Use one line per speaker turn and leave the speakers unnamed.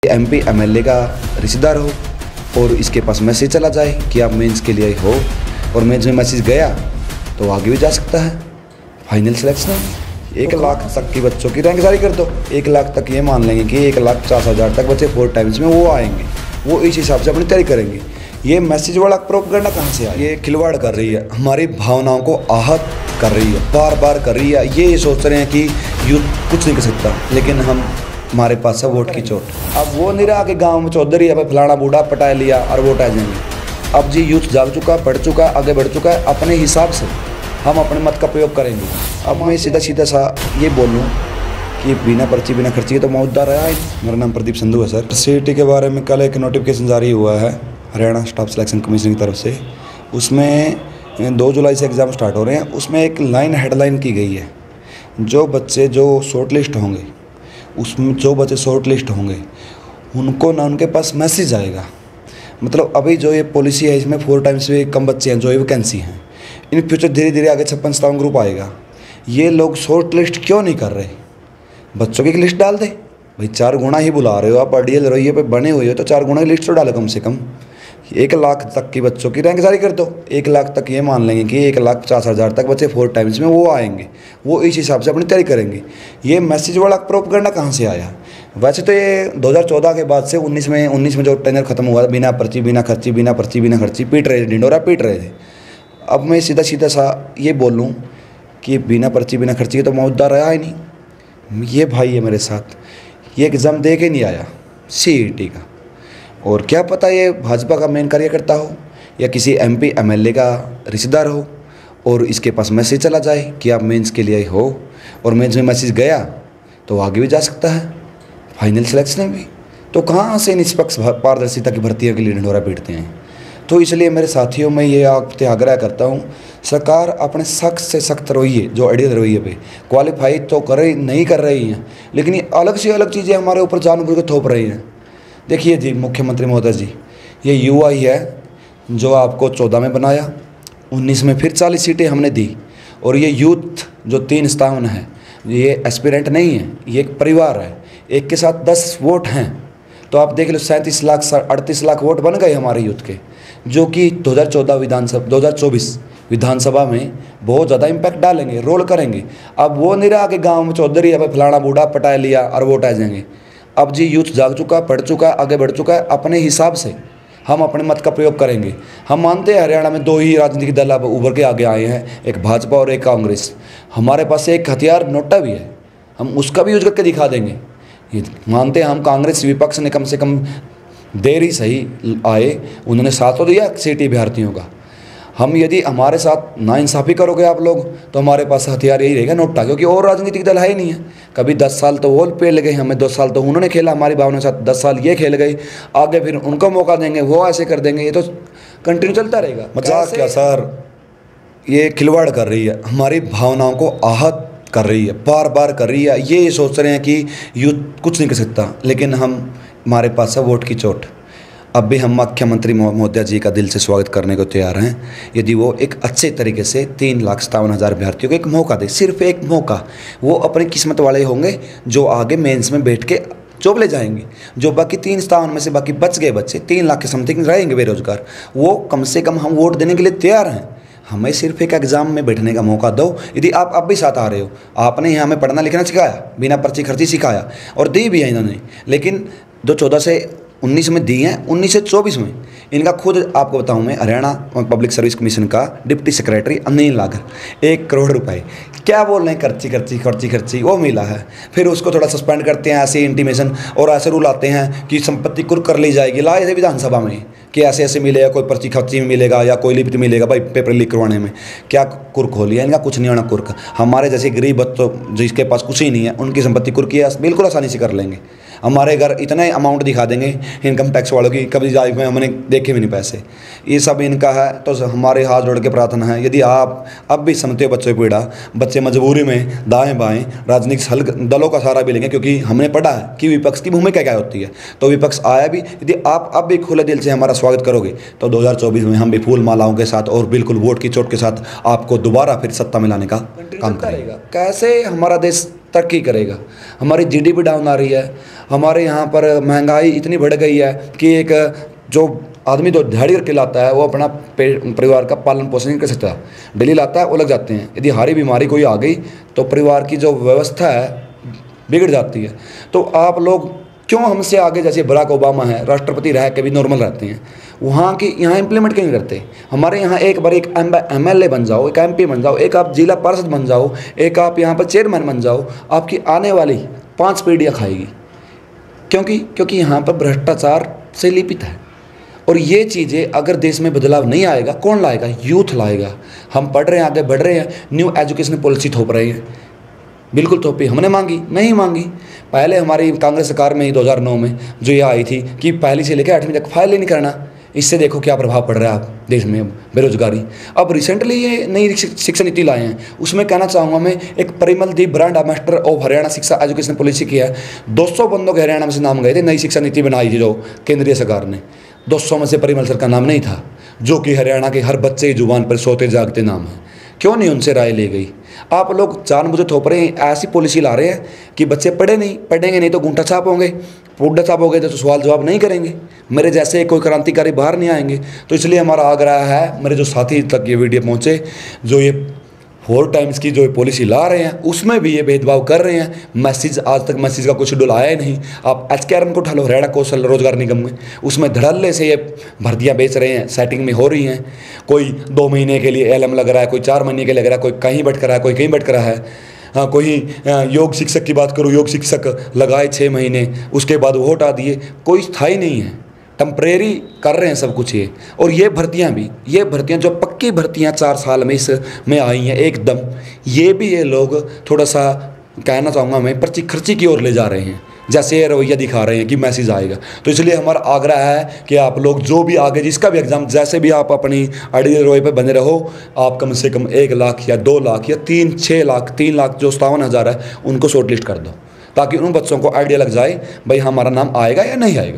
MP MLA का रिश्तेदार हो और इसके पास मैसेज चला जाए कि आप मेंस के लिए हो और मेंस में मैसेज गया तो आगे भी जा सकता है। फाइनल सिलेक्शन 1 लाख तक की बच्चों की रैंक जारी कर दो। 1 लाख तक ये मान लेंगे कि 1,50,000 तक बच्चे 4 टाइम्स में वो आएंगे, वो इस हिसाब से अपनी तैयारी करेंगे। ये मैसेज वाला प्रोपेगेंडा कहाँ से आया? ये खिलवाड़ कर रही है, हमारी भावनाओं को आहत कर रही है, बार बार कर रही है। ये सोच रहे हैं कि यूथ कुछ नहीं कर सकता, लेकिन हमारे पास है वोट की चोट। अब वो नहीं रहा कि गांव में चौधरी है फलाना बूढ़ा पटा लिया और वोट आ जाएंगे। अब जी यूथ जाग चुका, पढ़ चुका, आगे बढ़ चुका है। अपने हिसाब से हम अपने मत का प्रयोग करेंगे। अब मैं सीधा सा ये बोलूँ कि बिना पर्ची बिना खर्ची तो मुद्दा रहा है। मेरा नाम प्रदीप संधू है सर। सीईटी के बारे में कल एक नोटिफिकेशन जारी हुआ है हरियाणा स्टाफ सिलेक्शन कमीशन की तरफ से। उसमें 2 जुलाई से एग्ज़ाम स्टार्ट हो रहे हैं। उसमें एक हेडलाइन की गई है, जो बच्चे जो शॉर्ट लिस्ट होंगे, उसमें जो बच्चे शॉर्ट लिस्ट होंगे उनको ना उनके पास मैसेज आएगा। मतलब अभी जो ये पॉलिसी है इसमें 4 टाइम्स से कम बच्चे हैं जो ये वैकेंसी हैं। इन फ्यूचर धीरे धीरे आगे 56-57 ग्रुप आएगा। ये लोग शॉर्ट लिस्ट क्यों नहीं कर रहे? बच्चों की लिस्ट डाल दे भाई। 4 गुना ही बुला रहे हो आप, RDL रवैये पे बने हुए हो तो 4 गुना की लिस्ट तो डालो कम से कम। 1 लाख तक की बच्चों की रैंक जारी कर दो। 1 लाख तक ये मान लेंगे कि 1,50,000 तक बच्चे 4 टाइम्स में वो आएंगे, वो इस हिसाब से अपनी तैयारी करेंगे। ये मैसेज वाला प्रोपेगेंडा कहाँ से आया? वैसे तो ये 2014 के बाद से 19 में जो टेंडर खत्म हुआ, बिना पर्ची बिना खर्ची पीट रहे थे, ढिंडोरा पीट रहे थे। अब मैं सीधा सा ये बोलूँ कि बिना पर्ची बिना खर्ची तो मुद्दा रहा ही नहीं। ये भाई है मेरे साथ, ये एग्ज़ाम दे के नहीं आया CET का, और क्या पता ये भाजपा का मेन कार्यकर्ता हो या किसी MP MLA का रिश्तेदार हो और इसके पास मैसेज चला जाए कि आप मेंस के लिए हो और मेंस में मैसेज गया तो आगे भी जा सकता है, फाइनल सिलेक्शन में भी। तो कहाँ से निष्पक्ष पारदर्शिता की भर्तियों के लिए ढिंढोरा पीटते हैं? तो इसलिए मेरे साथियों में ये आपसे आग्रह करता हूँ, सरकार अपने सख्त से सख्त रवैये, जो RDL रवैये पे क्वालिफाई तो नहीं कर रही हैं, लेकिन ये अलग से अलग चीज़ें हमारे ऊपर जानबूझ के थोप रही हैं। देखिए जी मुख्यमंत्री महोदय जी, ये युवा ही है जो आपको 14 में बनाया, 19 में फिर 40 सीटें हमने दी, और ये यूथ जो 357 है, ये एस्पिरेंट नहीं है, ये एक परिवार है, एक के साथ 10 वोट हैं। तो आप देख लो 37 लाख 38 लाख वोट बन गए हमारे यूथ के, जो कि 2024 विधानसभा में बहुत ज़्यादा इम्पैक्ट डालेंगे, रोल करेंगे। अब वो नहीं रहा कि गाँव में चौधरी है फलाना बूढ़ा पटा लिया और वोट आ जाएंगे। अब जी यूथ जाग चुका, पढ़ चुका, आगे बढ़ चुका है। अपने हिसाब से हम अपने मत का प्रयोग करेंगे। हम मानते हैं हरियाणा में 2 ही राजनीतिक दल अब उभर के आगे आए हैं, एक भाजपा और एक कांग्रेस। हमारे पास एक हथियार नोटा भी है, हम उसका भी यूज करके दिखा देंगे। ये मानते हैं हम, कांग्रेस विपक्ष ने कम से कम देर ही सही आए, उन्होंने साथ तो दिया CET अभ्यर्थियों का। हम यदि हमारे साथ नाइंसाफ़ी करोगे आप लोग तो हमारे पास हथियार यही रहेगा नोटा, क्योंकि और राजनीतिक दल है ही नहीं है। कभी 10 साल तो वो पेल गए, हमें 2 साल तो उन्होंने खेला हमारी भावना के साथ, 10 साल ये खेल गए, आगे फिर उनको मौका देंगे, वो ऐसे कर देंगे। ये तो कंटिन्यू चलता रहेगा। मजाक क्या सर, ये खिलवाड़ कर रही है, हमारी भावनाओं को आहत कर रही है, बार बार कर रही है। ये सोच रहे हैं कि यूथ कुछ नहीं कर सकता, लेकिन हमारे पास है वोट की चोट। अब भी हम मुख्यमंत्री महोदय जी का दिल से स्वागत करने को तैयार हैं, यदि वो एक अच्छे तरीके से 3,57,000 अभ्यर्थियों को एक मौका दे, सिर्फ एक मौका। वो अपनी किस्मत वाले होंगे जो आगे मेंस में बैठ के जॉब ले जाएंगे। जो बाकी 357 में से बाकी बच गए बच्चे 3 लाख के समथिंग रहेंगे बेरोजगार, वो कम से कम हम वोट देने के लिए तैयार हैं। हमें सिर्फ एक एग्ज़ाम में बैठने का मौका दो। यदि आप अब भी साथ आ रहे हो, आपने यहाँ हमें पढ़ना लिखना सिखाया, बिना पर्ची खर्ची सिखाया, और दी भी है इन्होंने, लेकिन जो 14 से 19 में दी हैं, 19 से 24 में इनका खुद आपको बताऊं मैं, हरियाणा पब्लिक सर्विस कमीशन का डिप्टी सेक्रेटरी अनिल नागर 1 करोड़ रुपए क्या बोल रहे हैं, खर्ची वो मिला है। फिर उसको थोड़ा सस्पेंड करते हैं, ऐसे इंटीमेशन और ऐसे रूल आते हैं कि संपत्ति कुर्क कर ली जाएगी। लाए थे विधानसभा में कि ऐसे मिलेगा, कोई पर्ची खर्ची में मिलेगा या कोई लिपित मिलेगा भाई पेपर लीक करवाने में। क्या कुर्क हो लिया इनका? कुछ नहीं होना कुर्क। हमारे जैसे गरीब बच्चों जिसके पास कुछ ही नहीं है, उनकी संपत्ति कुर्क किया बिल्कुल आसानी से कर लेंगे। हमारे घर इतने अमाउंट दिखा देंगे इनकम टैक्स वालों की, कभी लाइफ में हमने देखे भी नहीं पैसे। ये सब इनका है। तो हमारे हाथ जोड़ के प्रार्थना है, यदि आप अब भी समझते हो बच्चों की पीड़ा, बच्चे मजबूरी में दाएं बाएं राजनीतिक दलों का सहारा भी लेंगे, क्योंकि हमने पढ़ा है कि विपक्ष की भूमिका क्या होती है। तो विपक्ष आया भी, यदि आप अब भी खुले दिल से हमारा स्वागत करोगे तो 2024 में हम भी फूल मालाओं के साथ और बिल्कुल वोट की चोट के साथ आपको दोबारा फिर सत्ता में लाने का काम करेगा। कैसे हमारा देश तरक्की करेगा। हमारी जीडीपी डाउन आ रही है, हमारे यहाँ पर महंगाई इतनी बढ़ गई है कि एक जो आदमी तो दिहाड़ी करके लाता है वो अपना परिवार का पालन पोषण नहीं कर सकता। डेली लाता है, वो लग जाते हैं। यदि हारी बीमारी कोई आ गई तो परिवार की जो व्यवस्था है बिगड़ जाती है। तो आप लोग क्यों हमसे आगे, जैसे बराक ओबामा है, राष्ट्रपति रह के भी नॉर्मल रहते हैं, वहाँ की यहाँ इंप्लीमेंट क्यों नहीं करते? हमारे यहाँ एक बार एक MLA बन जाओ, एक MP बन जाओ, एक आप जिला पार्षद बन जाओ, एक आप यहाँ पर चेयरमैन बन जाओ, आपकी आने वाली 5 पीढ़ियाँ खाएगी। क्योंकि यहाँ पर भ्रष्टाचार से लिपित है। और ये चीज़ें अगर देश में बदलाव नहीं आएगा, कौन लाएगा? यूथ लाएगा। हम पढ़ रहे हैं, आगे बढ़ रहे हैं, न्यू एजुकेशन पॉलिसी थोप रहे हैं। बिल्कुल थोपी। हमने मांगी? नहीं मांगी। पहले हमारी कांग्रेस सरकार में ही 2009 में जो ये आई थी कि पहली से लेकर 8वीं तक फाइल ही नहीं करना। इससे देखो क्या प्रभाव पड़ रहा है आप देश में, बेरोजगारी। अब रिसेंटली ये नई शिक्षा नीति लाए हैं, उसमें कहना चाहूँगा मैं, एक Parimal the brand ambassador of Haryana शिक्षा एजुकेशन पॉलिसी की है। 200 बंदों के हरियाणा में से नाम गए थे। नई शिक्षा नीति बनाई थी जो केंद्रीय सरकार ने, 200 में से परिमल सर का नाम नहीं था, जो कि हरियाणा के हर बच्चे की जुबान पर सोते जागते नाम है। क्यों नहीं उनसे राय ली गई? आप लोग जानबूझ थोप रहे हैं, ऐसी पॉलिसी ला रहे हैं कि बच्चे पढ़ेंगे नहीं तो गुंठा छाप होंगे, पुड्डा छाप हो गए तो सवाल जवाब नहीं करेंगे, मेरे जैसे कोई क्रांतिकारी बाहर नहीं आएंगे। तो इसलिए हमारा आग्रह है, मेरे जो साथी तक ये वीडियो पहुँचे, जो ये 4 टाइम्स की जो पॉलिसी ला रहे हैं उसमें भी ये भेदभाव कर रहे हैं। मैसेज, आज तक मैसेज का कुछ शेड्यूल आया ही नहीं। आप HKRM को उठा लो, हरियाणा कौशल रोजगार निगम में, उसमें धड़ल्ले से ये भर्तियां बेच रहे हैं, सेटिंग में हो रही हैं। कोई 2 महीने के लिए LM लग रहा है, कोई 4 महीने के लग रहा है, कोई कहीं भटक रहा है, कोई कहीं भटक रहा है। हाँ, कोई योग शिक्षक की बात करूँ, योग शिक्षक लगाए 6 महीने, उसके बाद वो हटा दिए। कोई स्थायी नहीं है, टेम्परेरी कर रहे हैं सब कुछ ये। और ये भर्तियां जो पक्की भर्तियां 4 साल में इसमें आई हैं एकदम, ये भी ये लोग थोड़ा सा, कहना चाहूँगा मैं, पर्ची खर्ची की ओर ले जा रहे हैं, जैसे ये रवैया दिखा रहे हैं कि मैसेज आएगा। तो इसलिए हमारा आग्रह है कि आप लोग जो भी आगे जिसका भी एग्ज़ाम, जैसे भी आप अपनी आइडियल रोए पे बने रहो, आप कम से कम 1 लाख या 2 लाख या 6 लाख 3 लाख जो 57,000 है उनको शॉर्ट लिस्ट कर दो, ताकि उन बच्चों को आइडिया लग जाए भाई हमारा नाम आएगा या नहीं आएगा।